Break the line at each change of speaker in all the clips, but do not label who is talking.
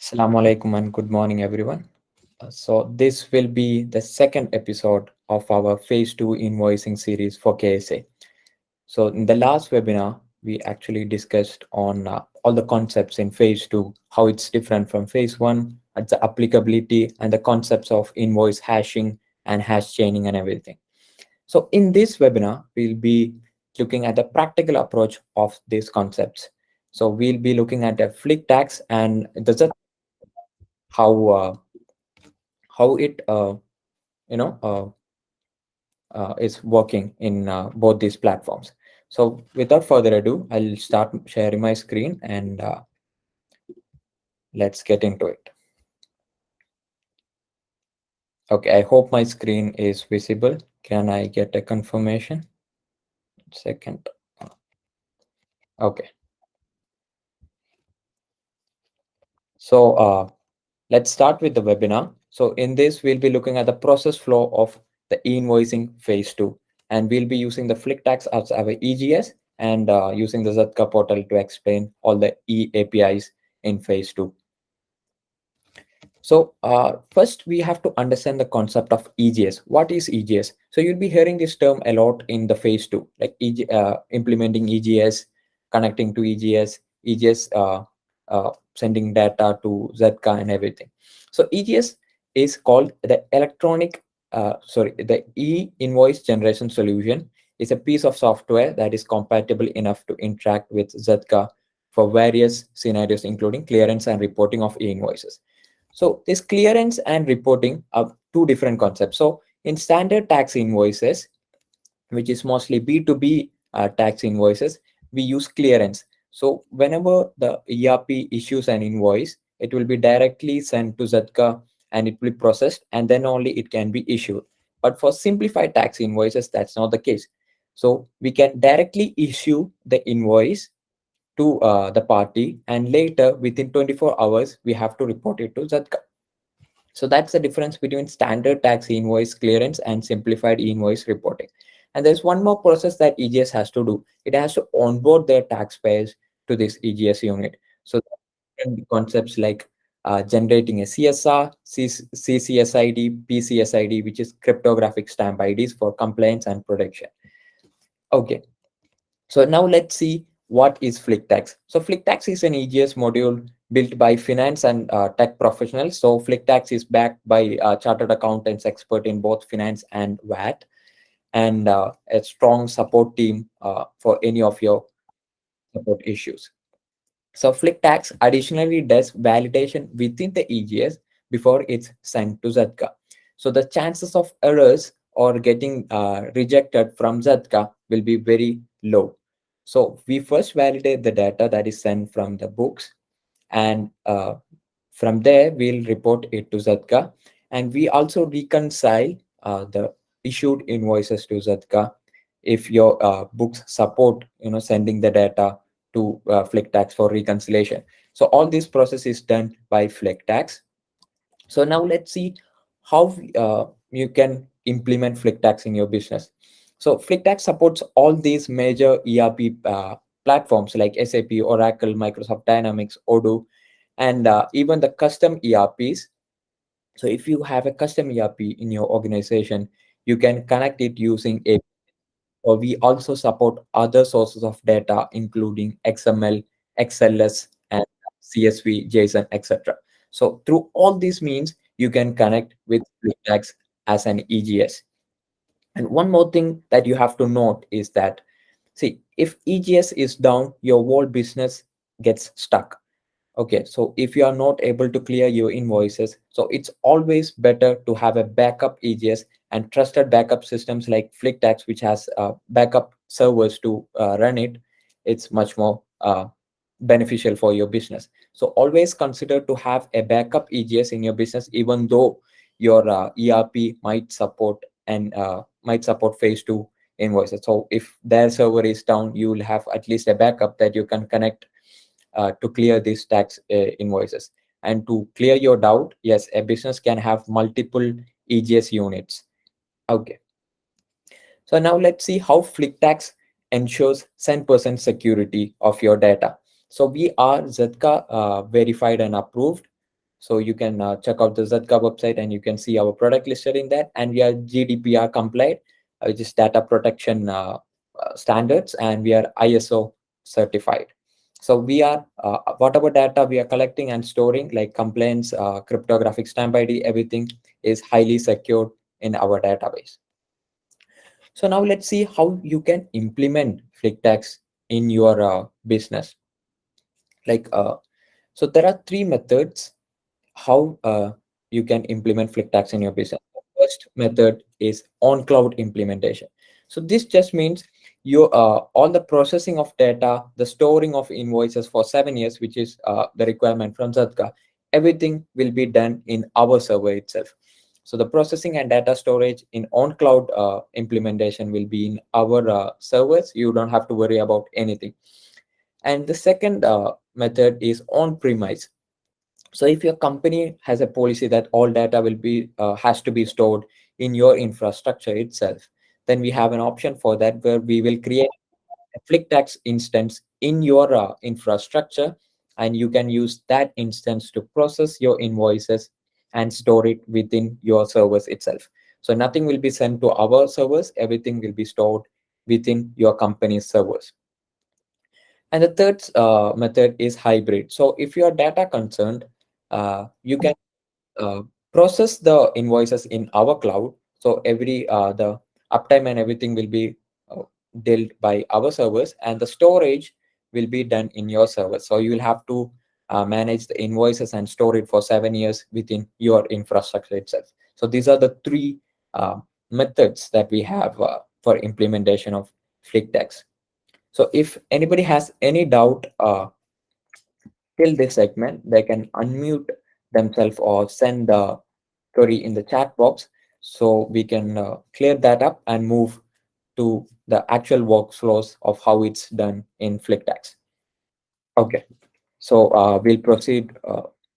Assalamu alaikum and good morning, everyone. So, this will be the second episode of our Phase 2 invoicing series for KSA. So, in the last webinar, we actually discussed on all the concepts in Phase 2, how it's different from Phase 1, and the applicability and the concepts of invoice hashing and hash chaining and everything. So, in this webinar, we'll be looking at the practical approach of these concepts. So, we'll be looking at the FlickTax and the how uh, how it you know is working in both these platforms. So without further ado, I'll start sharing my screen and let's get into it. Okay, I hope my screen is visible. Can I get a confirmation? Second. Okay, so let's start with the webinar. So in this, we'll be looking at the process flow of the e-invoicing phase 2, and we'll be using the FlickTax as our EGS and using the ZATCA portal to explain all the e-APIs in phase 2. So first, we have to understand the concept of EGS. What is EGS? So you'll be hearing this term a lot in the phase 2, like implementing EGS, connecting to EGS sending data to ZATCA and everything. So EGS is called the the e-invoice generation solution. Is a piece of software that is compatible enough to interact with ZATCA for various scenarios, including clearance and reporting of e-invoices. So this clearance and reporting are two different concepts. So in standard tax invoices, which is mostly B2B tax invoices, we use clearance. So whenever the ERP issues an invoice, it will be directly sent to ZATCA and it will be processed, and then only it can be issued. But for simplified tax invoices, that's not the case. So we can directly issue the invoice to the party, and later within 24 hours, we have to report it to ZATCA. So that's the difference between standard tax invoice clearance and simplified invoice reporting. And there's one more process that EGS has to do. It has to onboard their taxpayers to this EGS unit. So concepts like generating a CSR, CCSID, PCSID, which is cryptographic stamp IDs for compliance and protection. Okay, so now let's see what is FlickTax. So FlickTax is an EGS module built by finance and tech professionals. So FlickTax is backed by chartered accountants expert in both finance and VAT, and a strong support team for any of your support issues. So FlickTax additionally does validation within the EGS before it's sent to ZATCA. So the chances of errors or getting rejected from ZATCA will be very low. So we first validate the data that is sent from the books, and from there we'll report it to ZATCA, and we also reconcile the issued invoices to ZATCA if your books support sending the data to FlickTax for reconciliation. So all this process is done by FlickTax. So now let's see how you can implement FlickTax in your business. So FlickTax supports all these major ERP platforms like SAP, Oracle, Microsoft Dynamics, Odoo, and even the custom ERPs. So if you have a custom ERP in your organization, you can connect it using a, or we also support other sources of data, including XML, XLS, and CSV, JSON, etc. So through all these means, you can connect with FlickTax as an EGS. And one more thing that you have to note is that, see, if EGS is down, your whole business gets stuck. Okay, so if you are not able to clear your invoices, so it's always better to have a backup EGS, and trusted backup systems like FlickTax, which has backup servers to run it. It's much more beneficial for your business. So always consider to have a backup EGS in your business, even though your ERP might support and might support phase 2 invoices. So if their server is down, you will have at least a backup that you can connect to clear these tax invoices. And to clear your doubt, yes, a business can have multiple EGS units. Okay. So now let's see how FlickTax ensures 100% security of your data. So we are ZATCA verified and approved. So you can check out the ZATCA website and you can see our product listed in that. And we are GDPR compliant, which is data protection standards, and we are ISO certified. So we are whatever data we are collecting and storing, like complaints, cryptographic stamp ID, everything is highly secured in our database. So now let's see how you can implement FlickTax in your business. So there are three methods how you can implement FlickTax in your business. The first method is on cloud implementation. So this just means you all the processing of data, the storing of invoices for 7 years, which is the requirement from ZATCA, everything will be done in our server itself. So the processing and data storage in on cloud implementation will be in our servers. You don't have to worry about anything. And the second method is on premise. So if your company has a policy that all data will be has to be stored in your infrastructure itself, then we have an option for that, where we will create a FlickTax instance in your infrastructure, and you can use that instance to process your invoices and store it within your servers itself. So nothing will be sent to our servers, everything will be stored within your company's servers. And the third method is hybrid. So if your data concerned, you can process the invoices in our cloud. So every the uptime and everything will be dealt by our servers, and the storage will be done in your servers. So you will have to manage the invoices and store it for 7 years within your infrastructure itself. So these are the three methods that we have for implementation of FlickTax. So if anybody has any doubt till this segment, they can unmute themselves or send the query in the chat box, so we can clear that up and move to the actual workflows of how it's done in FlickTax. Okay, so we'll proceed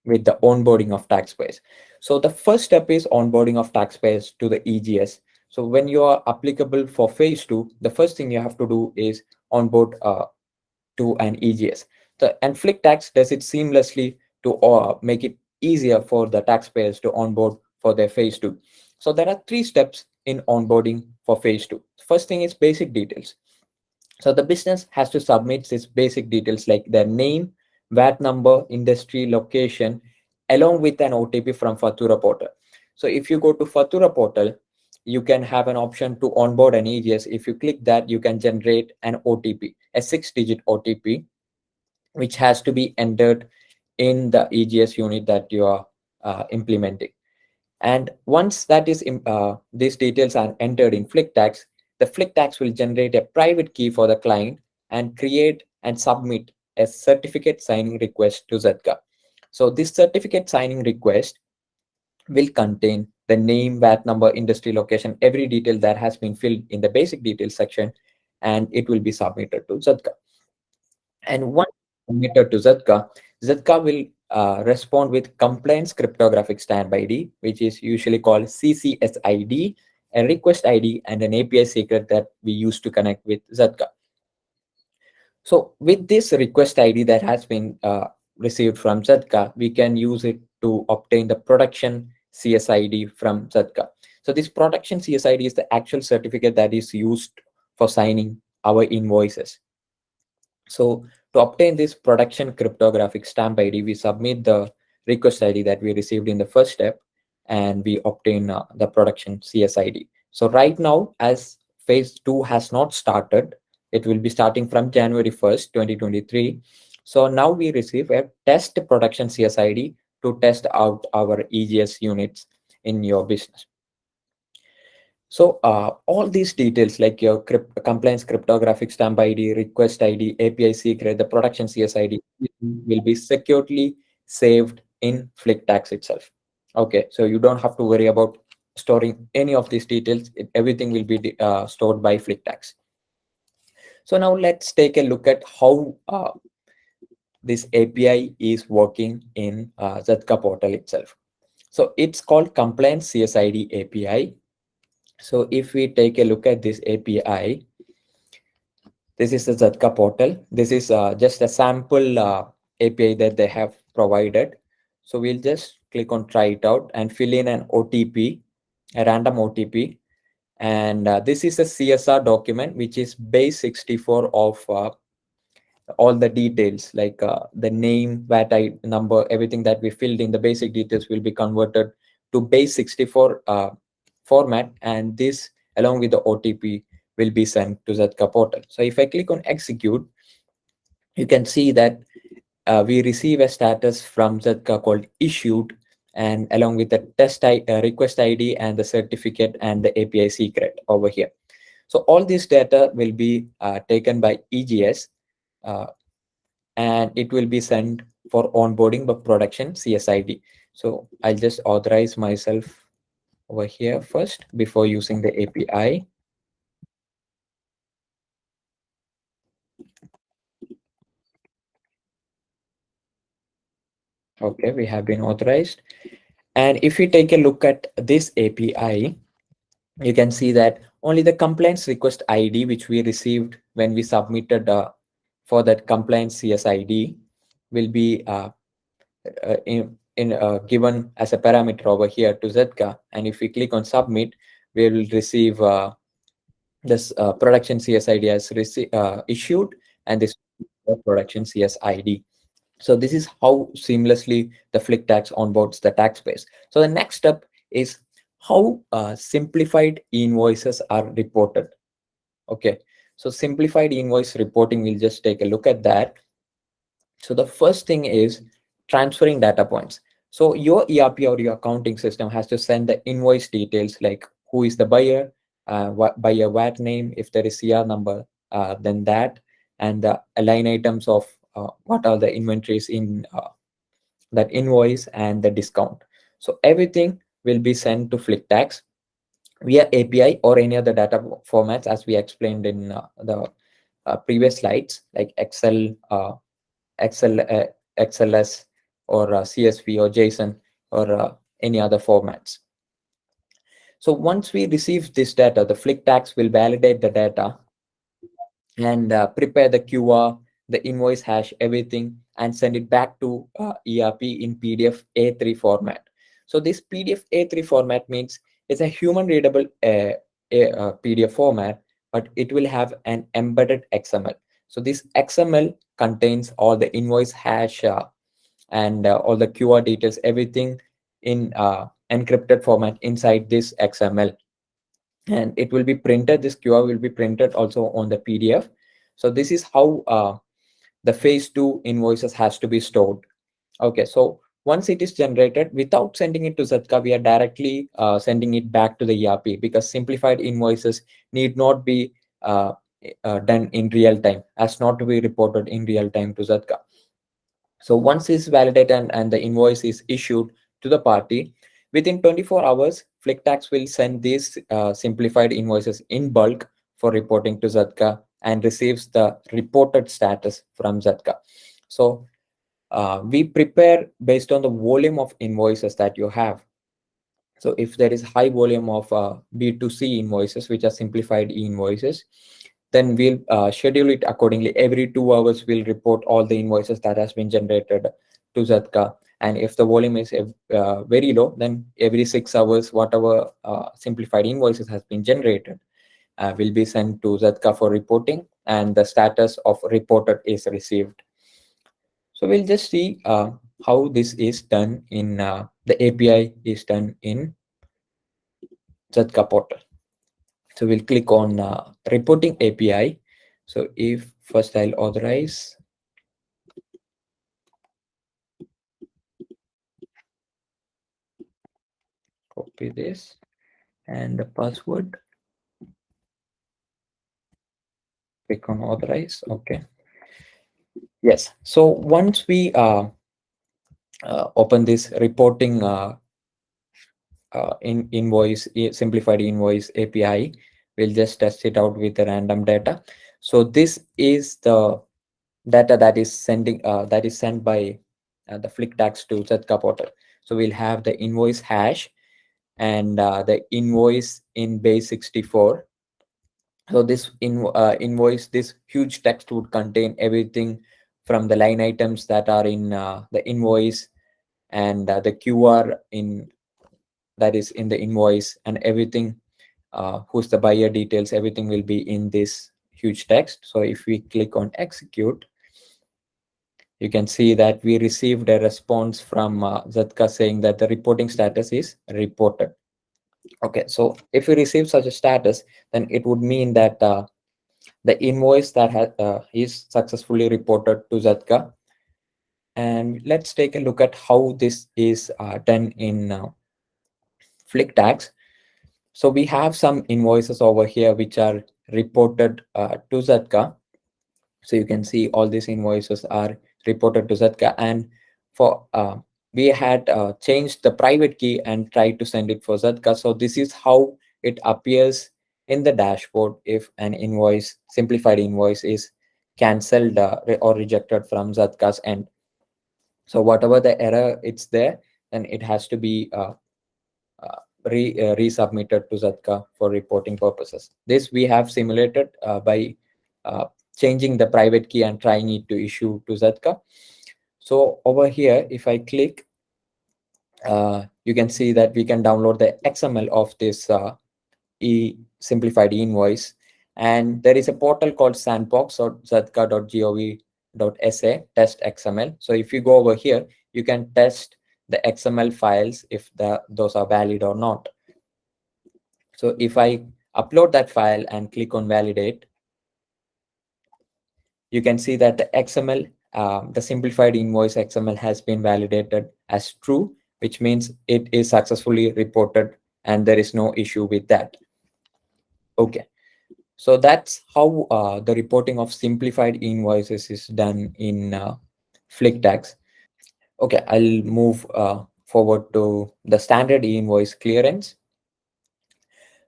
with the onboarding of taxpayers. So the first step is onboarding of taxpayers to the EGS. So when you are applicable for phase 2, the first thing you have to do is onboard to an EGS. And FlickTax does it seamlessly to make it easier for the taxpayers to onboard for their phase 2. So there are 3 steps in onboarding for phase 2. First thing is basic details. So the business has to submit its basic details like their name, VAT number, industry, location, along with an OTP from Fatura portal. So if you go to Fatura portal, you can have an option to onboard an EGS. If you click that, you can generate an OTP, a 6-digit OTP, which has to be entered in the EGS unit that you are implementing. And once that is these details are entered in FlickTax, the FlickTax will generate a private key for the client and create and submit a certificate signing request to ZATCA. So this certificate signing request will contain the name, VAT number, industry, location, every detail that has been filled in the basic details section, and it will be submitted to ZATCA. And once submitted to ZATCA, ZATCA will respond with compliance cryptographic stamp ID, which is usually called CCS ID, a request ID, and an API secret that we use to connect with ZATCA. So with this request ID that has been received from ZATCA, we can use it to obtain the production CSID from ZATCA. So this production CSID is the actual certificate that is used for signing our invoices. So to obtain this production cryptographic stamp ID, we submit the request ID that we received in the first step, and we obtain the production CSID. So right now, as phase 2 has not started, it will be starting from January 1st, 2023. So now we receive a test production CSID to test out our EGS units in your business. So all these details like your compliance cryptographic stamp ID, request ID, API secret, the production CSID will be securely saved in FlickTax itself. Okay, so you don't have to worry about storing any of these details. Everything will be stored by FlickTax. So now let's take a look at how this API is working in ZATCA portal itself. So it's called Compliance CSID API. So if we take a look at this API, this is the ZATCA portal. This is just a sample API that they have provided. So we'll just click on try it out and fill in an OTP, a random OTP. And this is a CSR document, which is base 64 of all the details, like the name, VAT number, everything that we filled in the basic details will be converted to base 64 format. And this, along with the OTP, will be sent to ZATCA portal. So if I click on execute, you can see that we receive a status from ZATCA called issued, and along with the request ID and the certificate and the API secret over here. So all this data will be taken by EGS, and it will be sent for onboarding by production CSID. So I'll just authorize myself over here first before using the API. Okay, we have been authorized. And if we take a look at this API, you can see that only the compliance request ID, which we received when we submitted for that compliance CSID, will be given as a parameter over here to ZATCA. And if we click on submit, we will receive this production CSID as issued, and this production CSID. So this is how seamlessly the FlickTax onboards the taxpayers. So the next step is how simplified invoices are reported. Okay, so simplified invoice reporting, we'll just take a look at that. So the first thing is transferring data points. So your ERP or your accounting system has to send the invoice details, like who is the buyer, buyer VAT name, if there is CR number, then that, and the line items of what are the inventories in that invoice and the discount. So everything will be sent to FlickTax via API or any other data formats, as we explained in the previous slides, like Excel, XLS, or CSV, or JSON, or any other formats. So once we receive this data, the FlickTax will validate the data and prepare the QR, the invoice hash, everything, and send it back to ERP in PDF A3 format. So this PDF A3 format means it's a human readable PDF format, but it will have an embedded XML. So this XML contains all the invoice hash and all the QR details, everything in encrypted format inside this XML. And it will be printed, this QR will be printed also on the PDF. So this is how the phase 2 invoices has to be stored. Okay, so once it is generated, without sending it to ZATCA, we are directly sending it back to the ERP, because simplified invoices need not be done in real time, as not to be reported in real time to ZATCA. So once it's validated and the invoice is issued to the party, within 24 hours, FlickTax will send these simplified invoices in bulk for reporting to ZATCA and receives the reported status from ZATCA. So we prepare based on the volume of invoices that you have. So if there is high volume of B2C invoices, which are simplified e-invoices, then we'll schedule it accordingly. Every 2 hours, we'll report all the invoices that has been generated to ZATCA. And if the volume is very low, then every 6 hours, whatever simplified invoices has been generated will be sent to ZATCA for reporting, and the status of reported is received. So we'll just see how this is done in the API is done in ZATCA portal. So we'll click on reporting API. So if first I'll authorize. Copy this and the password. Click on authorize. Okay. Yes. So once we open this reporting simplified invoice API, we'll just test it out with the random data. So this is the data that is sent by the FlickTax to ZATCA portal. So we'll have the invoice hash and the invoice in base 64. So this invoice, this huge text would contain everything from the line items that are in the invoice, and the QR that is in the invoice, and everything, who's the buyer details, everything will be in this huge text. So if we click on execute, you can see that we received a response from ZATCA saying that the reporting status is reported. Okay, so if we receive such a status, then it would mean that the invoice that is successfully reported to ZATCA. And let's take a look at how this is done in FlickTax. So we have some invoices over here which are reported to ZATCA. So you can see all these invoices are reported to ZATCA, and for we had changed the private key and tried to send it for ZATCA. So this is how it appears in the dashboard if an invoice, simplified invoice, is cancelled or rejected from ZATCA's end. So whatever the error it's there, then it has to be resubmitted to ZATCA for reporting purposes. This we have simulated by changing the private key and trying it to issue to ZATCA. So over here, if I click, you can see that we can download the XML of this simplified invoice, and there is a portal called sandbox.zatka.gov.sa test XML. So if you go over here, you can test the XML files if those are valid or not. So if I upload that file and click on validate, you can see that the XML, the simplified invoice XML has been validated as true, which means it is successfully reported and there is no issue with that. Okay, so that's how the reporting of simplified invoices is done in FlickTax. Okay, I'll move forward to the standard e-invoice clearance.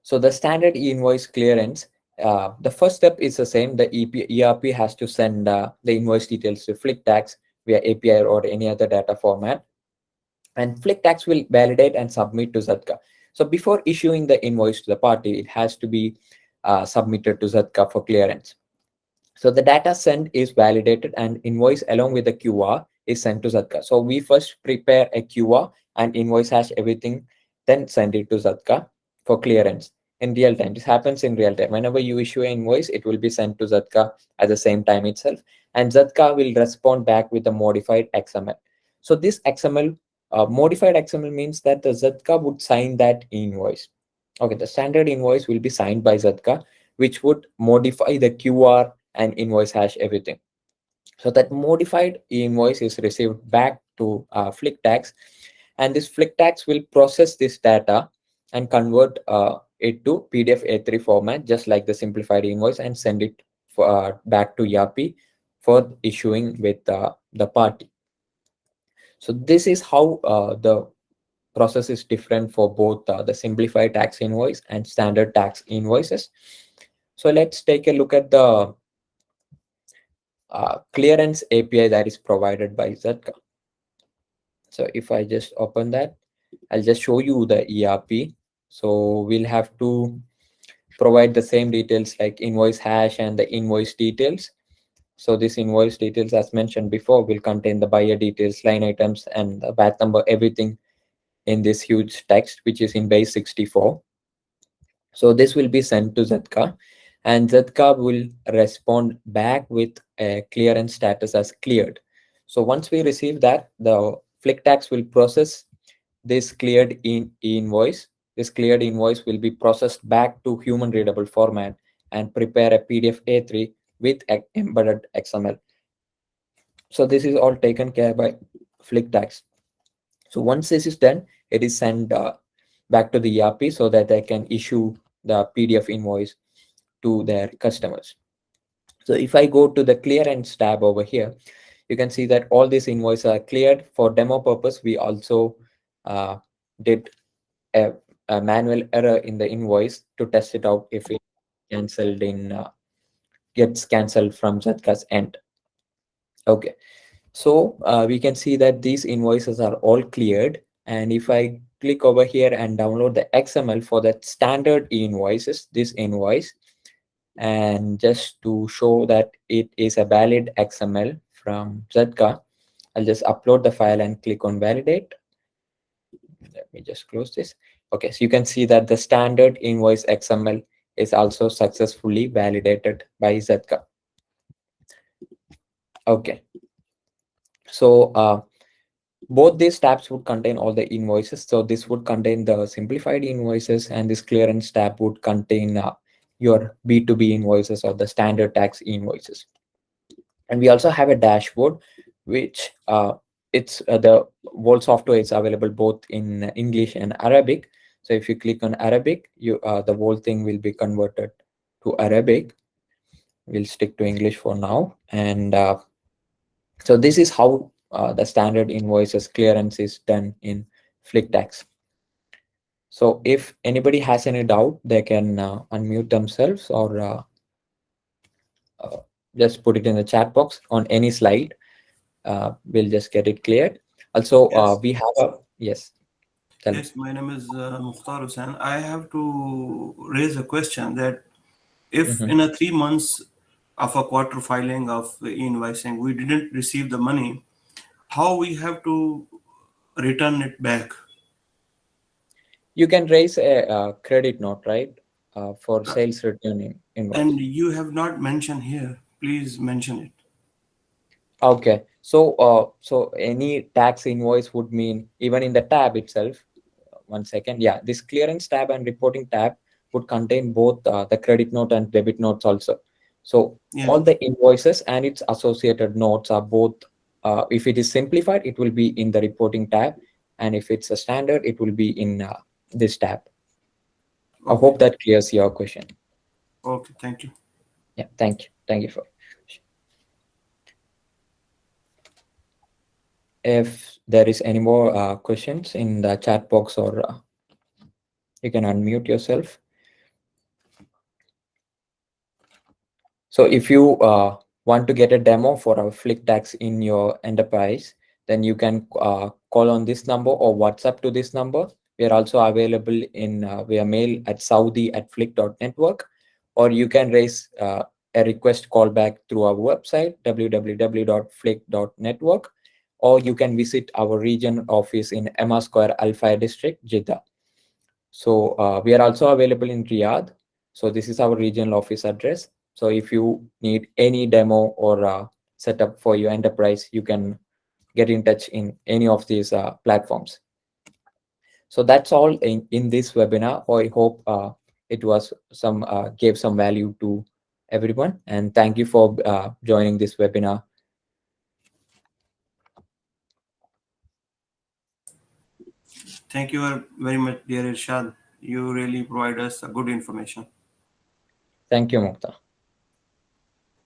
So the standard e-invoice clearance, the first step is the same. The ERP has to send the invoice details to FlickTax via API or any other data format, and FlickTax will validate and submit to ZATCA. So before issuing the invoice to the party, it has to be submitted to ZATCA for clearance. So the data sent is validated and invoice along with the QR is sent to ZATCA. So we first prepare a QR and invoice hash everything, then send it to ZATCA for clearance in real time. This happens in real time. Whenever you issue an invoice, it will be sent to ZATCA at the same time itself, and ZATCA will respond back with a modified XML. So this XML, modified XML, means that the ZATCA would sign that invoice. Okay, the standard invoice will be signed by ZATCA, which would modify the QR and invoice hash everything. So that modified invoice is received back to FlickTax, and this FlickTax will process this data and convert it to PDF A3 format, just like the simplified invoice, and send it back to ERP for issuing with the party. So this is how the process is different for both the simplified tax invoice and standard tax invoices. So let's take a look at the clearance API that is provided by ZATCA. So if I just open that, I'll just show you the ERP. So we'll have to provide the same details like invoice hash and the invoice details. So this invoice details, as mentioned before, will contain the buyer details, line items, and the VAT number, everything in this huge text, which is in base 64. So this will be sent to ZATCA, and ZATCA will respond back with a clearance status as cleared. So once we receive that, the FlickTax will process this cleared invoice. This cleared invoice will be processed back to human readable format and prepare a PDF A3 with embedded XML. So this is all taken care by FlickTax. So once this is done, it is sent back to the ERP so that they can issue the PDF invoice to their customers. So if I go to the clearance tab over here, you can see that all these invoices are cleared. For demo purpose, we also did a manual error in the invoice to test it out if it cancelled gets cancelled from ZATCA's end. Okay, so we can see that these invoices are all cleared, and if I click over here and download the XML for that standard invoices, this invoice, and just to show that it is a valid XML from ZATCA, I'll just upload the file and click on validate. Let me just close this. Okay, so you can see that the standard invoice XML is also successfully validated by ZATCA. Okay, so both these tabs would contain all the invoices. So this would contain the simplified invoices, and this clearance tab would contain your B2B invoices or the standard tax invoices. And we also have a dashboard, which it's the whole software is available both in English and Arabic. So if you click on Arabic, you the whole thing will be converted to Arabic. We'll stick to English for now. And so this is how the standard invoices clearance is done in FlickTax. So if anybody has any doubt, they can unmute themselves or just put it in the chat box on any slide. We'll just get it cleared. Also,
Yes.
we have a, yes.
Yes, my name is Mukhtar Hussain. I have to raise a question that if in a 3 months of a quarter filing of e-invoicing, we didn't receive the money, how we have to return it back?
You can raise a credit note, right, for sales returning invoice.
And you have not mentioned here. Please mention it.
Okay, so so any tax invoice would mean even in the tab itself. One second, yeah, this clearance tab and reporting tab would contain both the credit note and debit notes also. So
Yeah.
all the invoices and its associated notes are both. If it is simplified, it will be in the reporting tab, and if it's a standard, it will be in this tab. I
Okay.
hope that clears your question.
Okay. Thank you.
Yeah, thank you for. If there is any more questions in the chat box, or you can unmute yourself. So if you want to get a demo for our FlickTax in your enterprise, then you can call on this number or WhatsApp to this number. We are also available in via mail at saudi@flick.network, or you can raise a request callback through our website, www.flick.network, or you can visit our region office in Emaar Square, Al Fayha District, Jeddah. So we are also available in Riyadh. So this is our regional office address. So if you need any demo or setup for your enterprise, you can get in touch in any of these platforms. So that's all in this webinar. I hope it was gave some value to everyone. And thank you for joining this webinar.
Thank you very much, dear Irshad. You really provide us a good information.
Thank you, Mukta.